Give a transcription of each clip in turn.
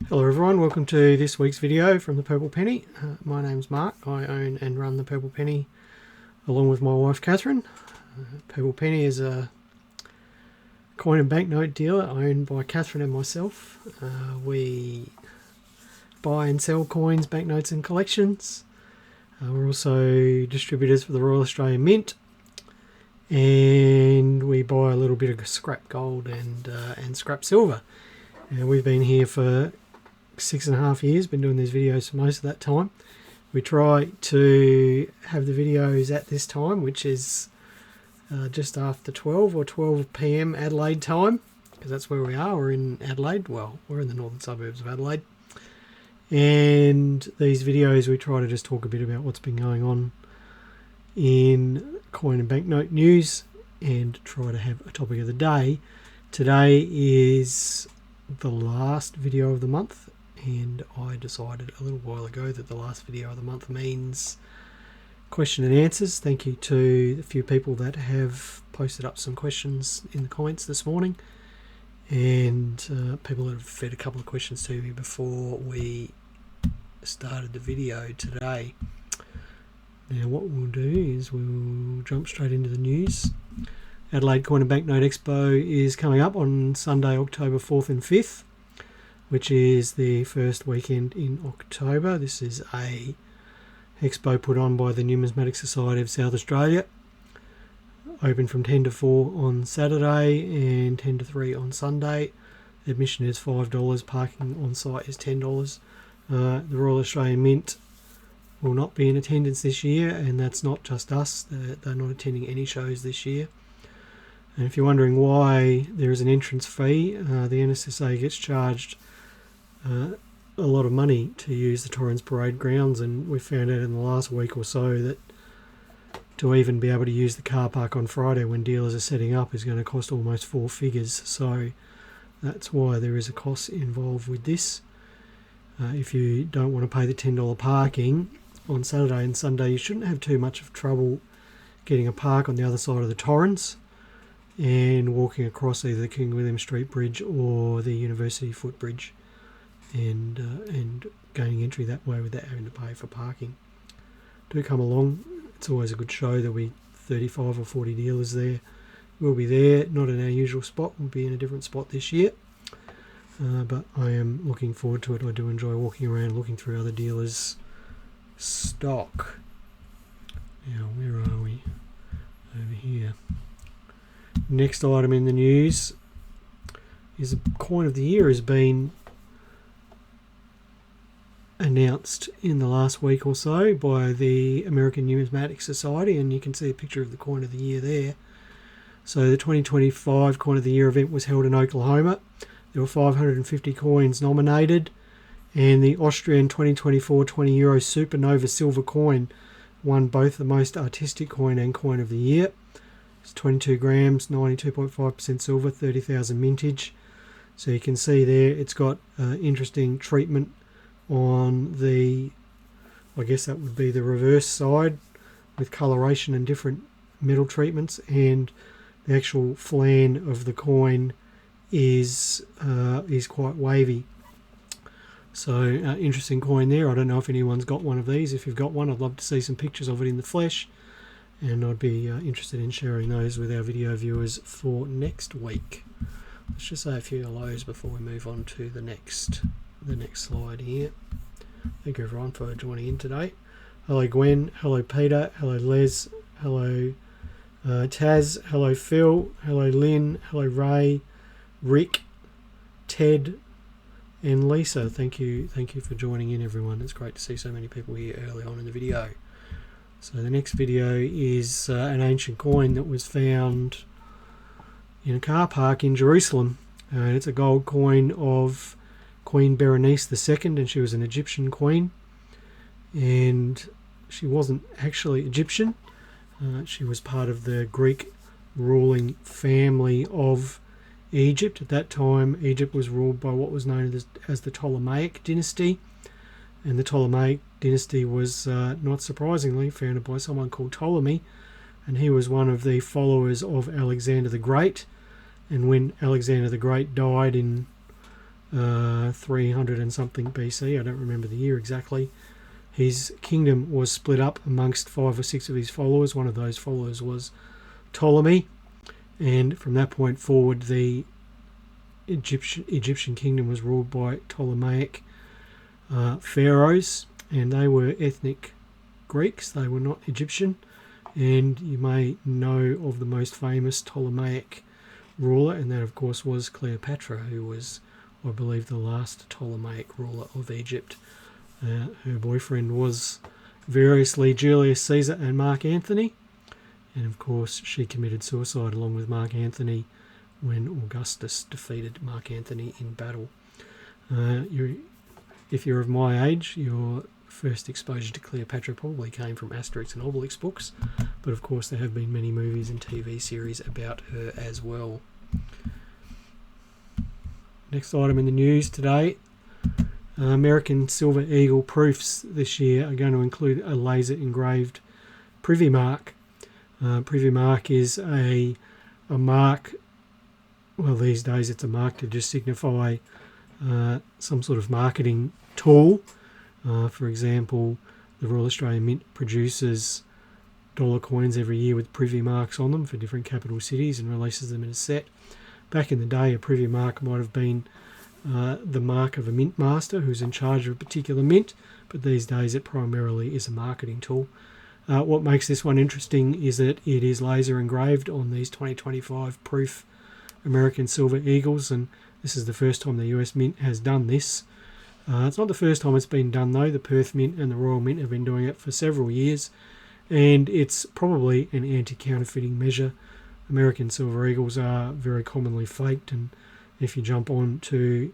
Hello everyone, welcome to this week's video from the Purple Penny. My name's Mark. I own and run the Purple Penny along with my wife Catherine. Purple Penny is a coin and banknote dealer owned by Catherine and myself. We buy and sell coins, banknotes and collections. We're also distributors for the Royal Australian Mint, and we buy a little bit of scrap gold and scrap silver. We've been here for 6.5 years, been doing these videos for most of that time. We try to have the videos at this time, which is just after 12 or 12 p.m. Adelaide time, because that's where we are. We're in Adelaide. Well, we're in the northern suburbs of Adelaide. And these videos we try to just talk a bit about what's been going on in coin and banknote news and try to have a topic of the day. Today is the last video of the month, and I decided a little while ago that the last video of the month means question and answers. Thank you to the few people that have posted up some questions in the comments this morning, and people that have fed a couple of questions to me before we started the video today. Now what we'll do is we'll jump straight into the news. Adelaide Coin and Banknote Expo is coming up on Sunday, October 4th and 5th, which is the first weekend in October. This is a expo put on by the Numismatic Society of South Australia. Open from 10 to 4 on Saturday and 10 to 3 on Sunday. Admission is $5, parking on site is $10. The Royal Australian Mint will not be in attendance this year, and that's not just us. They're not attending any shows this year. And if you're wondering why there is an entrance fee, the NSSA gets charged a lot of money to use the Torrens Parade grounds, and we found out in the last week or so that to even be able to use the car park on Friday when dealers are setting up is going to cost almost 4 figures. So that's why there is a cost involved with this. If you don't want to pay the $10 parking on Saturday and Sunday, you shouldn't have too much of trouble getting a park on the other side of the Torrens and walking across either the King William Street Bridge or the University Footbridge, and gaining entry that way without having to pay for parking. Do come along. It's always a good show. There'll be 35 or 40 dealers there. We'll be there, not in our usual spot. We'll be in a different spot this year. But I am looking forward to it. I do enjoy walking around, looking through other dealers' stock. Now, where are we? Over here. Next item in the news is the coin of the year has been announced in the last week or so by the American Numismatic Society, and you can see a picture of the coin of the year there. So the 2025 coin of the year event was held in Oklahoma. There were 550 coins nominated, and the Austrian 2024 20 euro supernova silver coin won both the most artistic coin and coin of the year. It's 22 grams, 92.5% silver, 30,000 mintage. So you can see there it's got interesting treatment on the, I guess that would be the reverse side, with coloration and different metal treatments, and the actual flan of the coin is quite wavy. So interesting coin there. I don't know if anyone's got one of these. If you've got one, I'd love to see some pictures of it in the flesh, and I'd be interested in sharing those with our video viewers for next week. Let's just say a few hellos before we move on to the next slide here. Thank you everyone for joining in today. Hello Gwen, hello Peter, hello Les, hello Taz, hello Phil, hello Lynn, hello Ray, Rick, Ted and Lisa. Thank you for joining in everyone. It's great to see so many people here early on in the video. So the next video is an ancient coin that was found in a car park in Jerusalem. It's a gold coin of Queen Berenice II, and she was an Egyptian queen, and she wasn't actually Egyptian. She was part of the Greek ruling family of Egypt. At that time, Egypt was ruled by what was known as the Ptolemaic dynasty, and the Ptolemaic dynasty was, not surprisingly, founded by someone called Ptolemy, and he was one of the followers of Alexander the Great. And when Alexander the Great died in 300 and something BC. I don't remember the year exactly. His kingdom was split up amongst 5 or 6 of his followers. One of those followers was Ptolemy, and from that point forward the Egyptian kingdom was ruled by Ptolemaic pharaohs, and they were ethnic Greeks. They were not Egyptian. And you may know of the most famous Ptolemaic ruler, and that of course was Cleopatra, who was, I believe, the last Ptolemaic ruler of Egypt. Her boyfriend was variously Julius Caesar and Mark Antony, and of course she committed suicide along with Mark Antony when Augustus defeated Mark Antony in battle. If you're of my age, your first exposure to Cleopatra probably came from Asterix and Obelix books, but of course there have been many movies and TV series about her as well. Next item in the news today, American Silver Eagle proofs this year are going to include a laser engraved privy mark. Privy mark is a mark, well these days it's a mark to just signify some sort of marketing tool. For example, the Royal Australian Mint produces dollar coins every year with privy marks on them for different capital cities and releases them in a set. Back in the day, a privy mark might have been the mark of a mint master who's in charge of a particular mint, but these days it primarily is a marketing tool. What makes this one interesting is that it is laser engraved on these 2025 proof American Silver Eagles, and this is the first time the US Mint has done this. It's not the first time it's been done though. The Perth Mint and the Royal Mint have been doing it for several years, and it's probably an anti-counterfeiting measure. American Silver Eagles are very commonly faked, and if you jump on to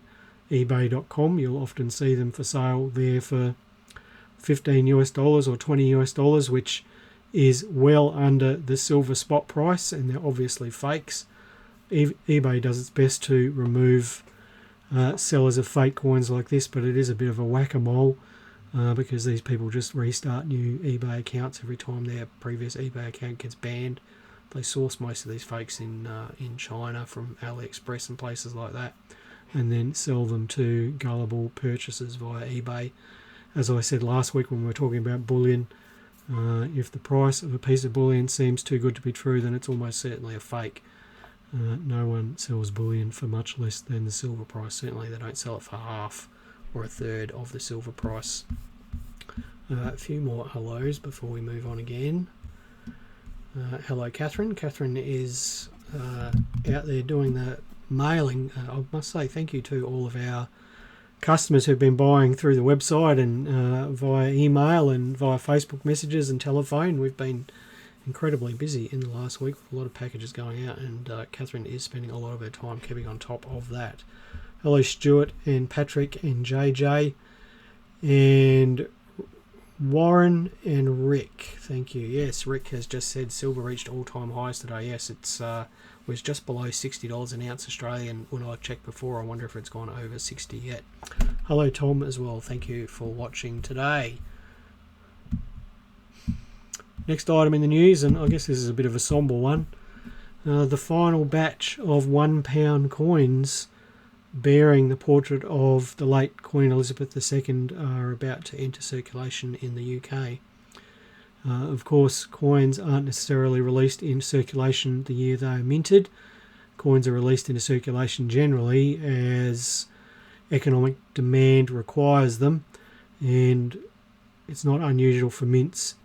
ebay.com you'll often see them for sale there for $15 or $20, which is well under the silver spot price, and they're obviously fakes. eBay does its best to remove sellers of fake coins like this, but it is a bit of a whack-a-mole because these people just restart new eBay accounts every time their previous eBay account gets banned. They source most of these fakes in China from AliExpress and places like that, and then sell them to gullible purchasers via eBay. As I said last week when we were talking about bullion, if the price of a piece of bullion seems too good to be true, then it's almost certainly a fake. No one sells bullion for much less than the silver price. Certainly they don't sell it for half or a third of the silver price. A few more hellos before we move on again. Hello Catherine. Catherine is out there doing the mailing. I must say thank you to all of our customers who've been buying through the website and via email and via Facebook messages and telephone. We've been incredibly busy in the last week with a lot of packages going out, and Catherine is spending a lot of her time keeping on top of that. Hello Stuart and Patrick and JJ and Warren and Rick. Thank you. Yes, Rick has just said silver reached all-time highs today. Yes, it's was just below $60 an ounce Australian when I checked before. I wonder if it's gone over 60 yet. Hello Tom as well. Thank you for watching today. Next item in the news, and I guess this is a bit of a sombre one. The final batch of £1 coins bearing the portrait of the late Queen Elizabeth II are about to enter circulation in the UK. Of course, coins aren't necessarily released in circulation the year they are minted. Coins are released into circulation generally as economic demand requires them, and it's not unusual for mints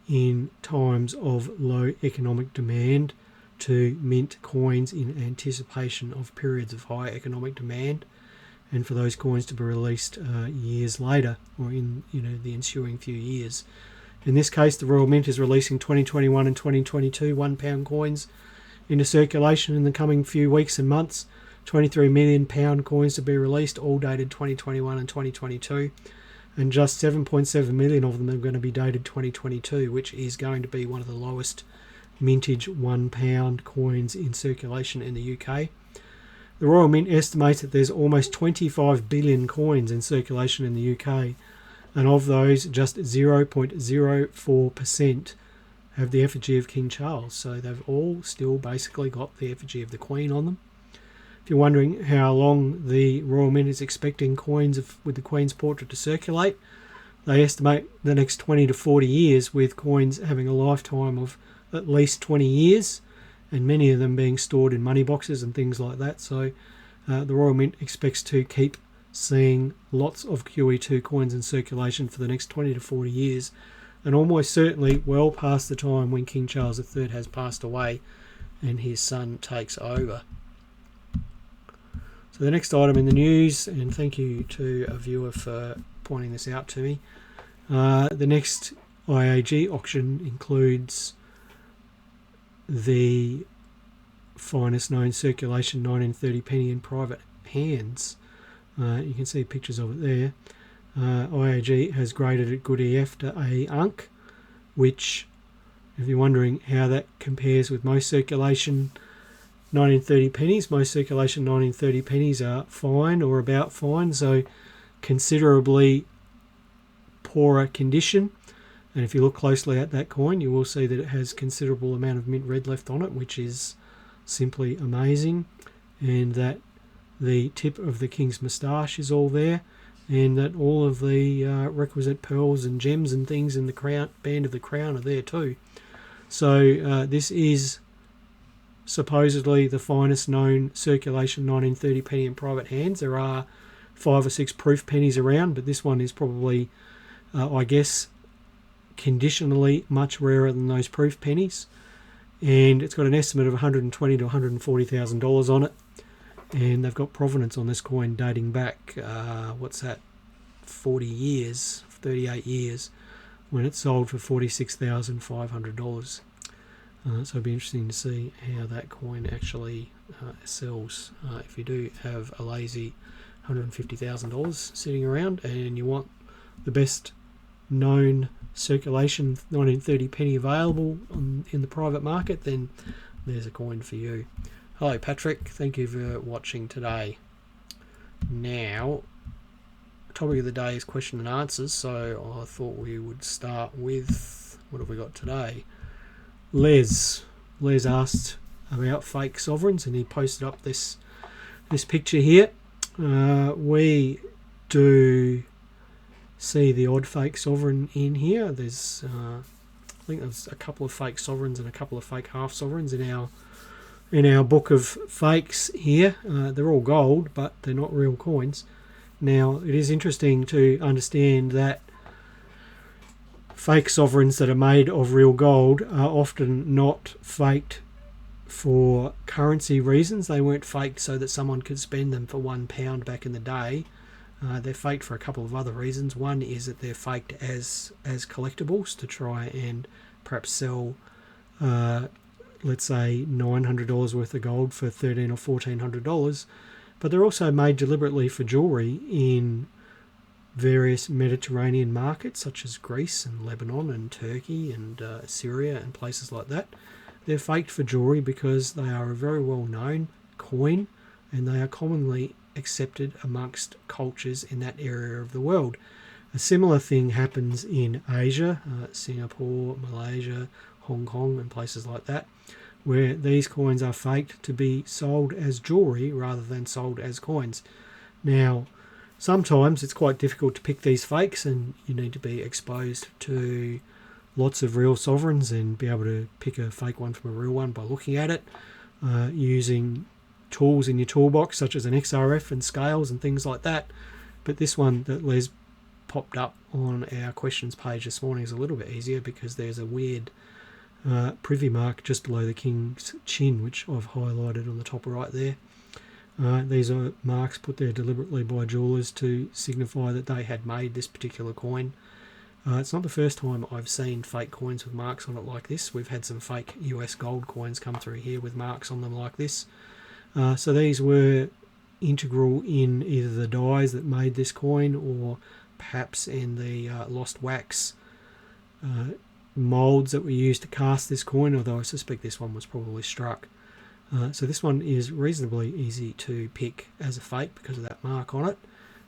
in times of low economic demand to mint coins in anticipation of periods of high economic demand, and for those coins to be released years later or in the ensuing few years. In this case, the Royal Mint is releasing 2021 and 2022 £1 coins into circulation in the coming few weeks and months. 23 million pound coins to be released, all dated 2021 and 2022. And just 7.7 million of them are going to be dated 2022, which is going to be one of the lowest mintage £1 coins in circulation in the UK. The Royal Mint estimates that there's almost 25 billion coins in circulation in the UK, and of those, just 0.04% have the effigy of King Charles. So they've all still basically got the effigy of the Queen on them. A if you're wondering how long the Royal Mint is expecting coins with the Queen's portrait to circulate, they estimate the next 20 to 40 years, with coins having a lifetime of at least 20 years, and many of them being stored in money boxes and things like that. So the Royal Mint expects to keep seeing lots of QE2 coins in circulation for the next 20 to 40 years, and almost certainly well past the time when King Charles III has passed away and his son takes over. So the next item in the news, and thank you to a viewer for pointing this out to me, the next IAG auction includes the finest known circulation 1930 penny in private hands. You can see pictures of it there. IAG has graded it good EF to A Unk, which, if you're wondering how that compares with most circulation 1930 pennies, most circulation 1930 pennies are fine or about fine, so considerably poorer condition. And if you look closely at that coin, you will see that it has considerable amount of mint red left on it, which is simply amazing, and that the tip of the king's moustache is all there, and that all of the requisite pearls and gems and things in the crown, band of the crown, are there too. So this is supposedly the finest known circulation 1930 penny in private hands. There are 5 or 6 proof pennies around, but this one is probably, I guess, conditionally much rarer than those proof pennies. And it's got an estimate of $120,000 to $140,000 on it. And they've got provenance on this coin dating back, 40 years, 38 years, when it sold for $46,500. So it'll be interesting to see how that coin actually sells. If you do have a lazy $150,000 sitting around and you want the best known circulation 1930 penny available in the private market, then there's a coin for you. Hello Patrick, thank you for watching today. Now, topic of the day is question and answers, so I thought we would start with, what have we got today? Les asked about fake sovereigns, and he posted up this picture here. We do see the odd fake sovereign in here. There's I think there's a couple of fake sovereigns and a couple of fake half sovereigns in our book of fakes here. They're all gold, but they're not real coins. Now, it is interesting to understand that fake sovereigns that are made of real gold are often not faked for currency reasons. They weren't faked so that someone could spend them for £1 back in the day. They're faked for a couple of other reasons. One is that they're faked as collectibles to try and perhaps sell let's say $900 worth of gold for $1,300 or $1,400, but they're also made deliberately for jewellery in various Mediterranean markets such as Greece and Lebanon and Turkey and Syria and places like that. They're faked for jewellery because they are a very well known coin and they are commonly accepted amongst cultures in that area of the world. A similar thing happens in Asia, Singapore, Malaysia, Hong Kong and places like that, where these coins are faked to be sold as jewellery rather than sold as coins. Now, sometimes it's quite difficult to pick these fakes, and you need to be exposed to lots of real sovereigns and be able to pick a fake one from a real one by looking at it, using tools in your toolbox such as an XRF and scales and things like that. But this one that Les popped up on our questions page this morning is a little bit easier because there's a weird privy mark just below the king's chin, which I've highlighted on the top right there. These are marks put there deliberately by jewellers to signify that they had made this particular coin. It's not the first time I've seen fake coins with marks on it like this. We've had some fake US gold coins come through here with marks on them like this. So these were integral in either the dyes that made this coin or perhaps in the lost wax moulds that were used to cast this coin, although I suspect this one was probably struck. So this one is reasonably easy to pick as a fake because of that mark on it.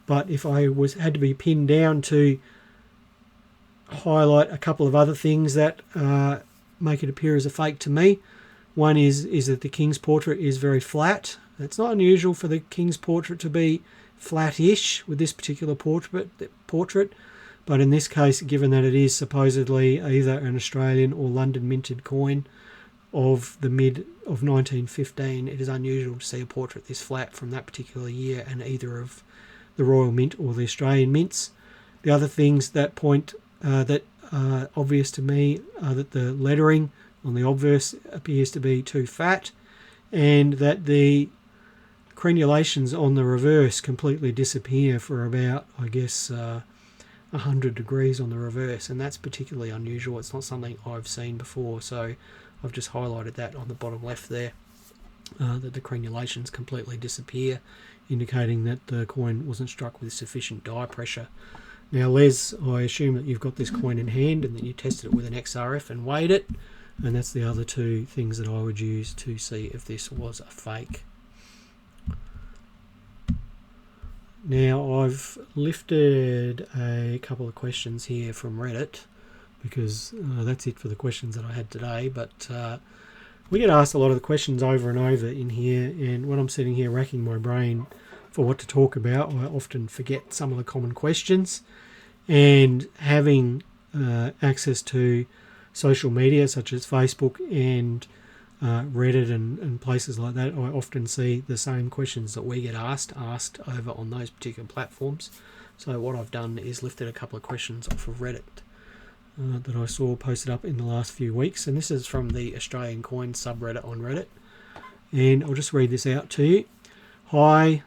But if I had to be pinned down to highlight a couple of other things that make it appear as a fake to me, one is that the king's portrait is very flat. It's not unusual for the king's portrait to be flat-ish with this particular portrait, but in this case, given that it is supposedly either an Australian or London minted coin of the mid of 1915, it is unusual to see a portrait this flat from that particular year in either of the Royal Mint or the Australian mints. The other things that point that are obvious to me are that the lettering on the obverse appears to be too fat, and that the crenulations on the reverse completely disappear for about, I guess, 100 degrees on the reverse, and that's particularly unusual. It's not something I've seen before, so I've just highlighted that on the bottom left there, that the crenulations completely disappear, indicating that the coin wasn't struck with sufficient die pressure. Now, Les, I assume that you've got this coin in hand and that you tested it with an XRF and weighed it, and that's the other two things that I would use to see if this was a fake. Now, I've lifted a couple of questions here from Reddit, because that's it for the questions that I had today, but we get asked a lot of the questions over and over in here, and when I'm sitting here racking my brain for what to talk about, I often forget some of the common questions, and having access to social media such as Facebook and Reddit and places like that, I often see the same questions that we get asked over on those particular platforms. So what I've done is lifted a couple of questions off of Reddit that I saw posted up in the last few weeks, and this is from the Australian Coin subreddit on Reddit, and I'll just read this out to you. Hi.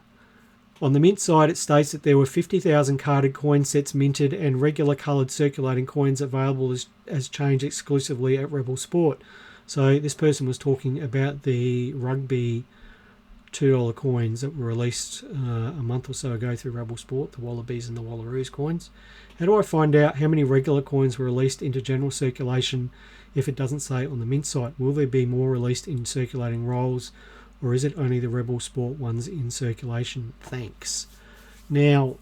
On the mint side, it states that there were 50,000 carded coin sets minted and regular coloured circulating coins available as change exclusively at Rebel Sport. So this person was talking about the rugby $2 coins that were released a month or so ago through Rebel Sport, the Wallabies and the Wallaroos coins. How do I find out how many regular coins were released into general circulation if it doesn't say on the mint site? Will there be more released in circulating rolls, or is it only the Rebel Sport ones in circulation? Thanks. Now,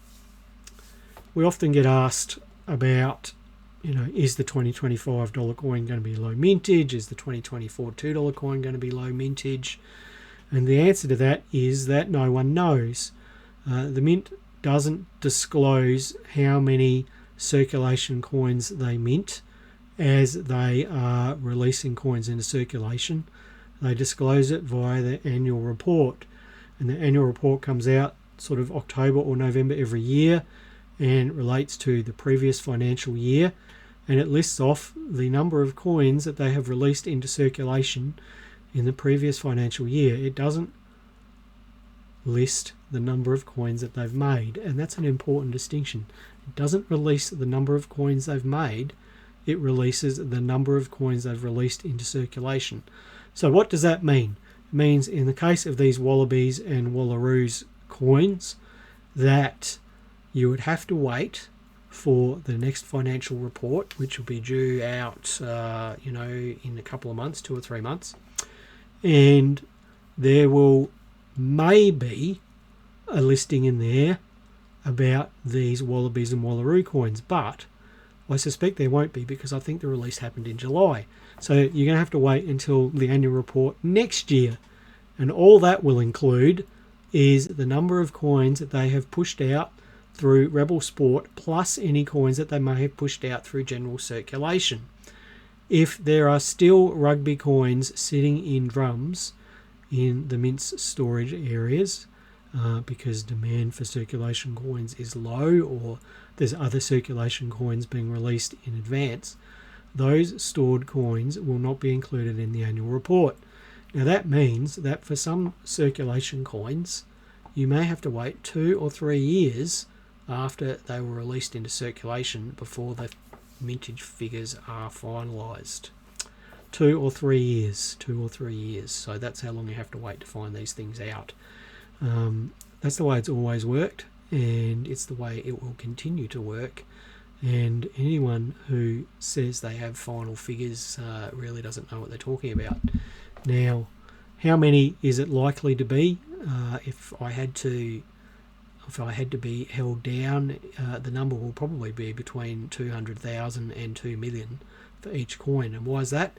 we often get asked about, is the $20-25 coin going to be low mintage? Is the 2024 $2 coin going to be low mintage? And the answer to that is that no one knows. The mint doesn't disclose how many circulation coins they mint as they are releasing coins into circulation. They disclose it via the annual report, and the annual report comes out sort of October or November every year and relates to the previous financial year, and it lists off the number of coins that they have released into circulation in the previous financial year. It doesn't list the number of coins that they've made, and that's an important distinction. It doesn't release the number of coins they've made, it releases the number of coins they've released into circulation. So what does that mean? It means in the case of these Wallabies and Wallaroos coins that you would have to wait for the next financial report, which will be due out in a couple of months, 2 or 3 months, and there will maybe a listing in there about these Wallabies and Wallaroo coins, but I suspect there won't be, because I think the release happened in July. So you're going to have to wait until the annual report next year, and all that will include is the number of coins that they have pushed out through Rebel Sport, plus any coins that they may have pushed out through general circulation. If there are still rugby coins sitting in drums in the mint's storage areas, because demand for circulation coins is low, or there's other circulation coins being released in advance, those stored coins will not be included in the annual report. Now that means that for some circulation coins, you may have to wait 2 or 3 years after they were released into circulation before the mintage figures are finalised. 2 or 3 years. So that's how long you have to wait to find these things out. That's the way it's always worked, and it's the way it will continue to work. And anyone who says they have final figures really doesn't know what they're talking about. Now, how many is it likely to be? If I had to be held down, the number will probably be between 200,000 and 2 million for each coin. And why is that?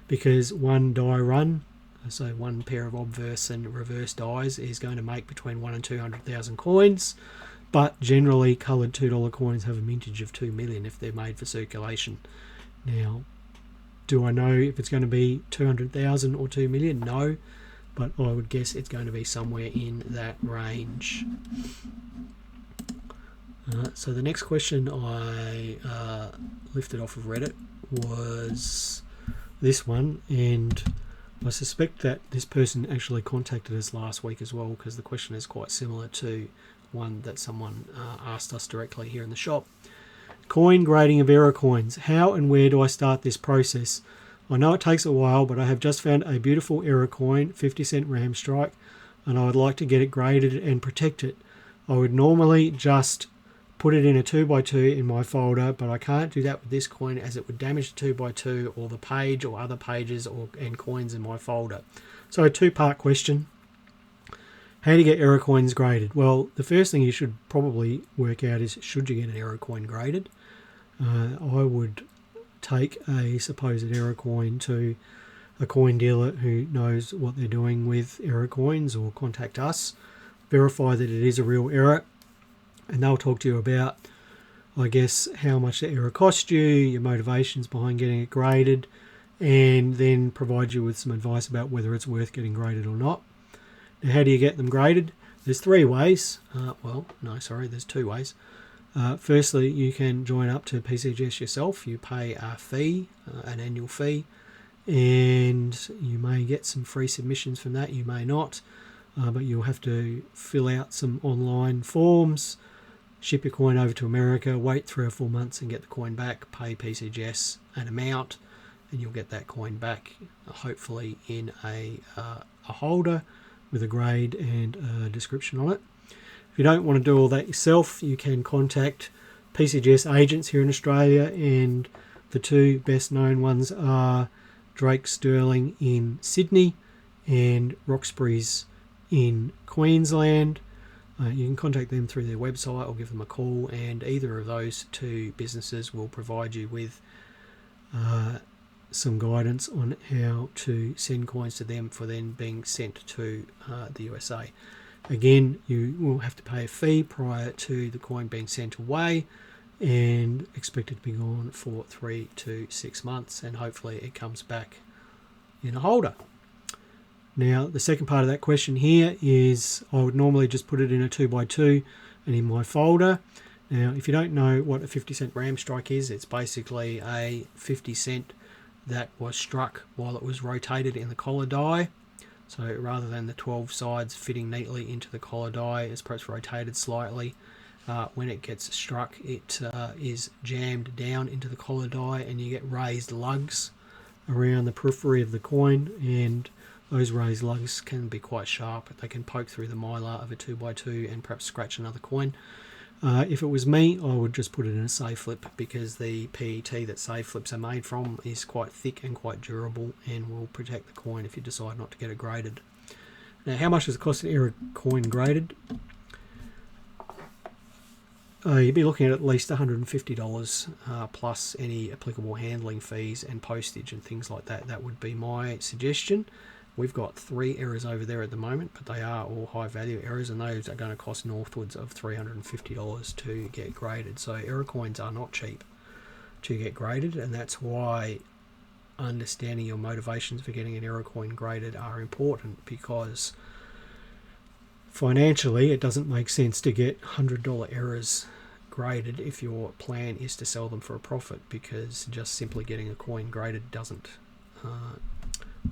Because one die run So one pair of obverse and reverse dies is going to make between 1 and 200,000 coins, but generally coloured $2 coins have a mintage of 2 million if they're made for circulation. Now, do I know if it's going to be 200,000 or 2 million? No, but I would guess it's going to be somewhere in that range. So the next question I lifted off of Reddit was this one, and I suspect that this person actually contacted us last week as well, because the question is quite similar to one that someone asked us directly here in the shop. Coin grading of error coins. How and where do I start this process? I know it takes a while, but I have just found a beautiful error coin, 50-cent ram strike, and I would like to get it graded and protect it. I would normally just put it in a 2x2 in my folder, but I can't do that with this coin as it would damage the 2x2 or the page or other pages and coins in my folder. So a two-part question. How do you get error coins graded? Well, the first thing you should probably work out is, should you get an error coin graded? I would take a supposed error coin to a coin dealer who knows what they're doing with error coins, or contact us, verify that it is a real error, and they'll talk to you about, I guess, how much the error cost you, your motivations behind getting it graded, and then provide you with some advice about whether it's worth getting graded or not. Now, how do you get them graded? There's three ways. There's two ways. Firstly, you can join up to PCGS yourself. You pay a fee, an annual fee, and you may get some free submissions from that. You may not, but you'll have to fill out some online forms, ship your coin over to America, wait 3 or 4 months and get the coin back, pay PCGS an amount, and you'll get that coin back, hopefully in a holder with a grade and a description on it. If you don't want to do all that yourself, you can contact PCGS agents here in Australia, and the two best known ones are Drake Sterling in Sydney and Roxbury's in Queensland. You can contact them through their website or give them a call, and either of those two businesses will provide you with some guidance on how to send coins to them for then being sent to the USA. Again, you will have to pay a fee prior to the coin being sent away, and expect it to be gone for 3 to 6 months, and hopefully it comes back in a holder. Now, the second part of that question here is, I would normally just put it in a 2x2 and in my folder. Now, if you don't know what a 50-cent ram strike is, it's basically a 50 cent that was struck while it was rotated in the collar die. So rather than the 12 sides fitting neatly into the collar die, it's perhaps rotated slightly. When it gets struck, it is jammed down into the collar die, and you get raised lugs around the periphery of the coin, and those raised lugs can be quite sharp. They can poke through the mylar of a 2x2 and perhaps scratch another coin. If it was me, I would just put it in a safe flip, because the PET that safe flips are made from is quite thick and quite durable, and will protect the coin if you decide not to get it graded. Now, how much does it cost an error coin graded? You'd be looking at least $150 plus any applicable handling fees and postage and things like that. That would be my suggestion. We've got 3 errors over there at the moment, but they are all high value errors, and those are going to cost northwards of $350 to get graded. So error coins are not cheap to get graded, and that's why understanding your motivations for getting an error coin graded are important, because financially it doesn't make sense to get $100 errors graded if your plan is to sell them for a profit, because just simply getting a coin graded doesn't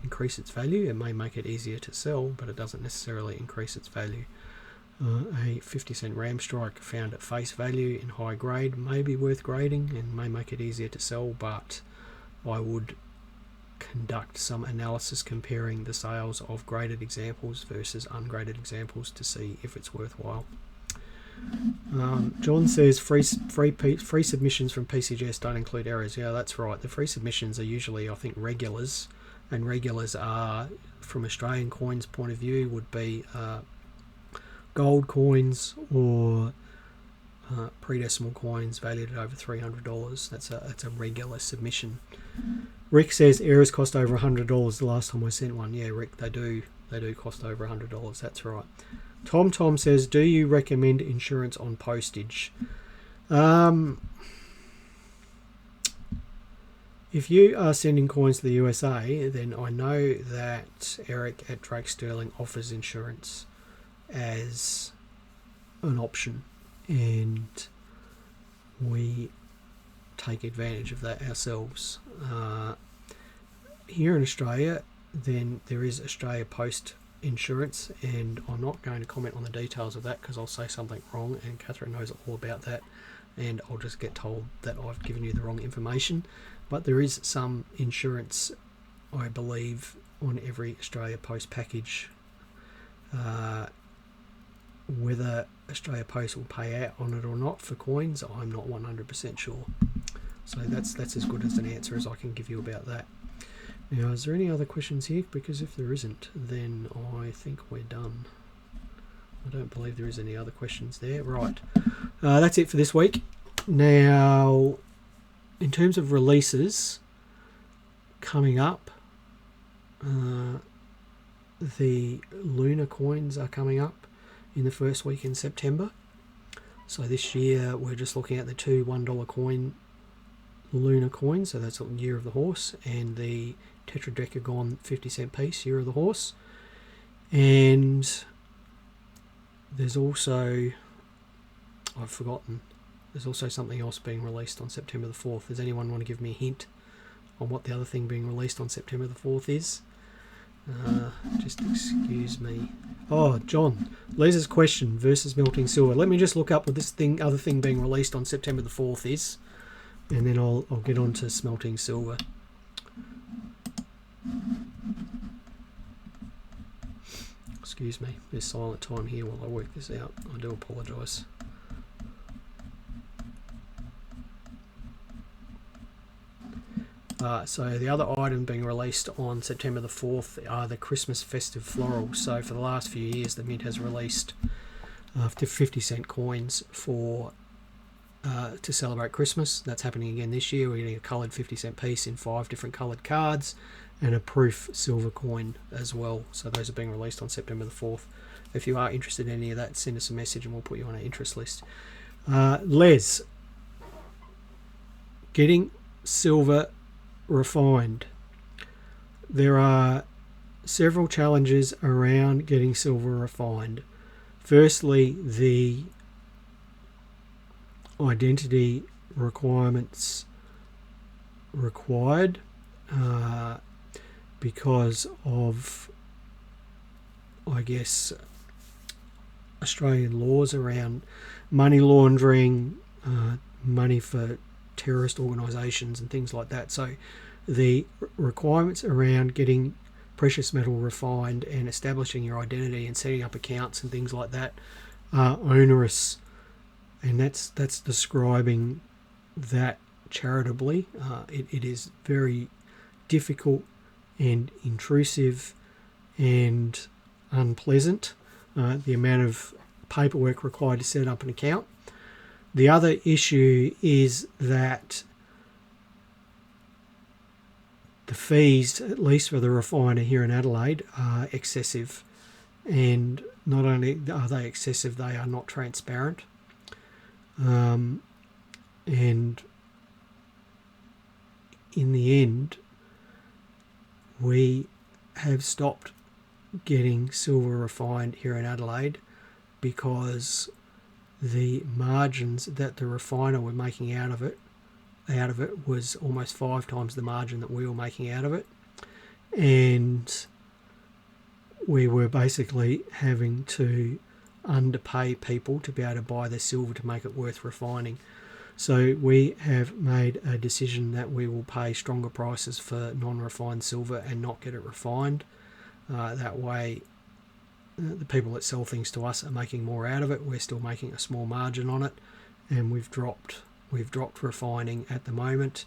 increase its value. It may make it easier to sell, but it doesn't necessarily increase its value. A 50-cent ram strike found at face value in high grade may be worth grading and may make it easier to sell, but I would conduct some analysis comparing the sales of graded examples versus ungraded examples to see if it's worthwhile. John says free submissions from PCGS don't include errors. Yeah, that's right. The free submissions are usually, I think, regulars, and regulars are, from Australian coins point of view, would be gold coins or pre-decimal coins valued at over $300. That's a regular submission. Rick says errors cost over $100 the last time I sent one. Yeah, Rick, they do cost over $100. That's right. Tom says, do you recommend insurance on postage? If you are sending coins to the USA, then I know that Eric at Drake Sterling offers insurance as an option, and we take advantage of that ourselves. Here in Australia, then there is Australia Post insurance, and I'm not going to comment on the details of that because I'll say something wrong, and Catherine knows all about that, and I'll just get told that I've given you the wrong information. But there is some insurance, I believe, on every Australia Post package. Whether Australia Post will pay out on it or not for coins, I'm not 100% sure. So that's as good as an answer as I can give you about that. Now, is there any other questions here? Because if there isn't, then I think we're done. I don't believe there is any other questions there. Right. That's it for this week. Now, in terms of releases coming up, the lunar coins are coming up in the first week in September. So this year we're just looking at the two $1 coin lunar coins, so that's Year of the Horse, and the tetradecagon 50-cent piece, Year of the Horse. And there's also, I've forgotten, there's also something else being released on September the 4th. Does anyone want to give me a hint on what the other thing being released on September the 4th is? Just excuse me. Oh, John, laser's question versus melting silver. Let me just look up what this other thing being released on September the 4th is, and then I'll get on to smelting silver. Excuse me, there's silent time here while I work this out. I do apologise. So the other item being released on September the 4th are the Christmas festive florals. So for the last few years, the Mint has released 50-cent coins for to celebrate Christmas. That's happening again this year. We're getting a coloured 50-cent piece in 5 different coloured cards and a proof silver coin as well. So those are being released on September the 4th. If you are interested in any of that, send us a message and we'll put you on our interest list. Les, getting silver refined. There are several challenges around getting silver refined. Firstly, the identity requirements required because of, I guess, Australian laws around money laundering, money for terrorist organisations and things like that. So the requirements around getting precious metal refined and establishing your identity and setting up accounts and things like that are onerous, and that's describing that charitably. It is very difficult and intrusive and unpleasant, the amount of paperwork required to set up an account. The other issue is that the fees, at least for the refiner here in Adelaide, are excessive. And not only are they excessive, they are not transparent. And in the end, we have stopped getting silver refined here in Adelaide because the margins that the refiner were making out of it was almost 5 times the margin that we were making out of it, and we were basically having to underpay people to be able to buy their silver to make it worth refining. So we have made a decision that we will pay stronger prices for non-refined silver and not get it refined. That way the people that sell things to us are making more out of it. We're still making a small margin on it, and we've dropped refining at the moment.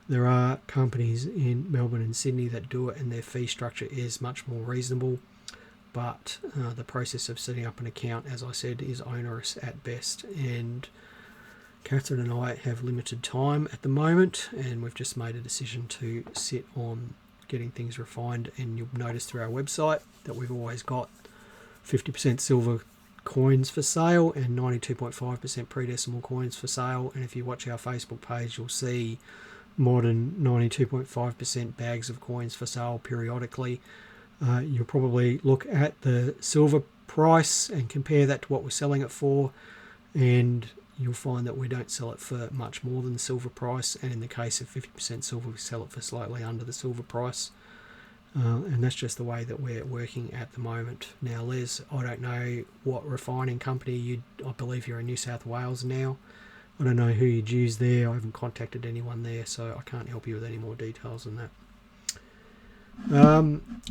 There are companies in Melbourne and Sydney that do it, and their fee structure is much more reasonable, but the process of setting up an account, as I said, is onerous at best. And Catherine and I have limited time at the moment, and we've just made a decision to sit on getting things refined. And you'll notice through our website that we've always got 50% silver coins for sale and 92.5% pre-decimal coins for sale. And if you watch our Facebook page, you'll see modern 92.5% bags of coins for sale periodically. You'll probably look at the silver price and compare that to what we're selling it for, and you'll find that we don't sell it for much more than the silver price, and in the case of 50% silver, we sell it for slightly under the silver price. And that's just the way that we're working at the moment. Now, Les, I don't know what refining company I believe you're in New South Wales now. I don't know who you'd use there. I haven't contacted anyone there, so I can't help you with any more details than that.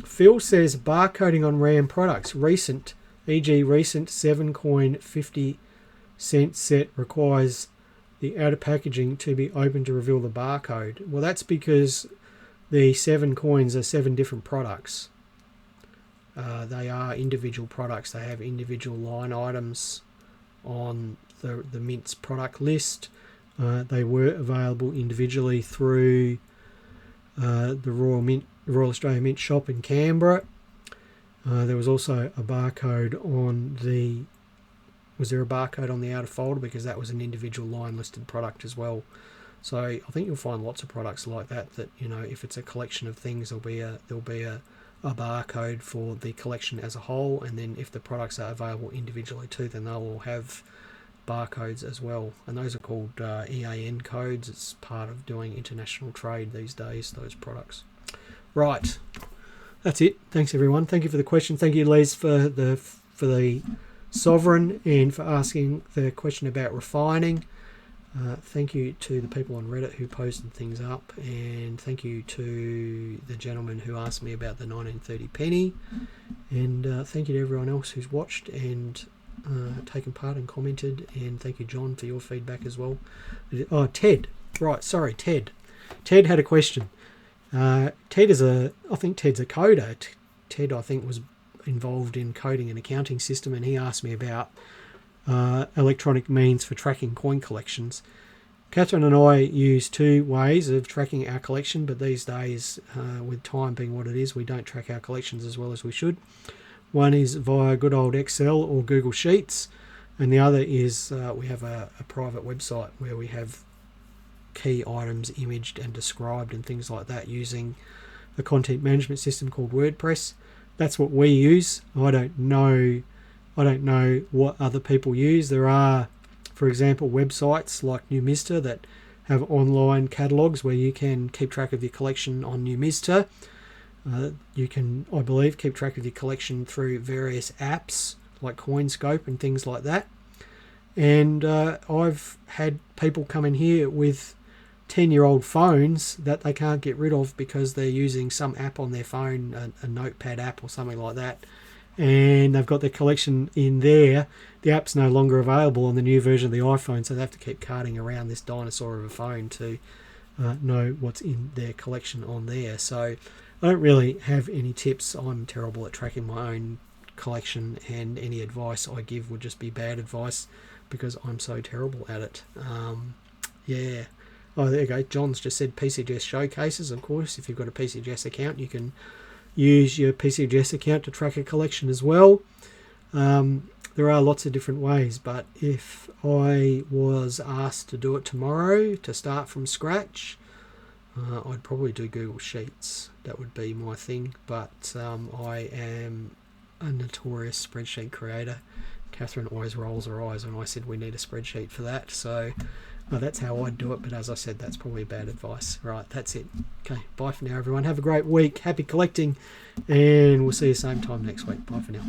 Phil says barcoding on RAM products. Recent, e.g. recent 7-coin 50-cent set requires the outer packaging to be open to reveal the barcode. Well, that's because the 7 coins are 7 different products. They are individual products. They have individual line items on the Mint's product list. They were available individually through the Royal Australian Mint shop in Canberra. There was also a barcode on the... Was there a barcode on the outer folder? Because that was an individual line listed product as well. So I think you'll find lots of products like that, you know, if it's a collection of things, there'll be a barcode for the collection as a whole, and then if the products are available individually too, then they'll all have barcodes as well, and those are called EAN codes. It's part of doing international trade these days, those products. Right, that's it. Thanks everyone. Thank you for the question. Thank you, Les, for the sovereign and for asking the question about refining. Thank you to the people on Reddit who posted things up, and thank you to the gentleman who asked me about the 1930 penny, and thank you to everyone else who's watched and taken part and commented, and thank you, John, for your feedback as well. Oh, Ted. Right, sorry, Ted. Ted had a question. I think Ted's a coder. Ted, I think, was involved in coding an accounting system, and he asked me about electronic means for tracking coin collections. Catherine and I use 2 ways of tracking our collection, but these days, with time being what it is, we don't track our collections as well as we should. One is via good old Excel or Google Sheets, and the other is we have a private website where we have key items imaged and described and things like that using a content management system called WordPress. That's what we use. I don't know what other people use. There are, for example, websites like Numismatic that have online catalogues where you can keep track of your collection on Numismatic. You can, I believe, keep track of your collection through various apps like CoinScope and things like that. And I've had people come in here with 10-year-old phones that they can't get rid of because they're using some app on their phone, a notepad app or something like that, and they've got their collection in there. The app's no longer available on the new version of the iPhone, so they have to keep carting around this dinosaur of a phone to know what's in their collection on there. So I don't really have any tips. I'm terrible at tracking my own collection, and any advice I give would just be bad advice because I'm so terrible at it. Yeah. Oh, there you go. John's just said PCGS showcases. Of course, if you've got a PCGS account, you can use your PCGS account to track a collection as well. There are lots of different ways, but if I was asked to do it tomorrow, to start from scratch, I'd probably do Google Sheets. That would be my thing, but I am a notorious spreadsheet creator. Catherine always rolls her eyes when I said we need a spreadsheet for that, so that's how I'd do it, but as I said, that's probably bad advice. Right, that's it. Okay, bye for now, everyone. Have a great week. Happy collecting, and we'll see you same time next week. Bye for now.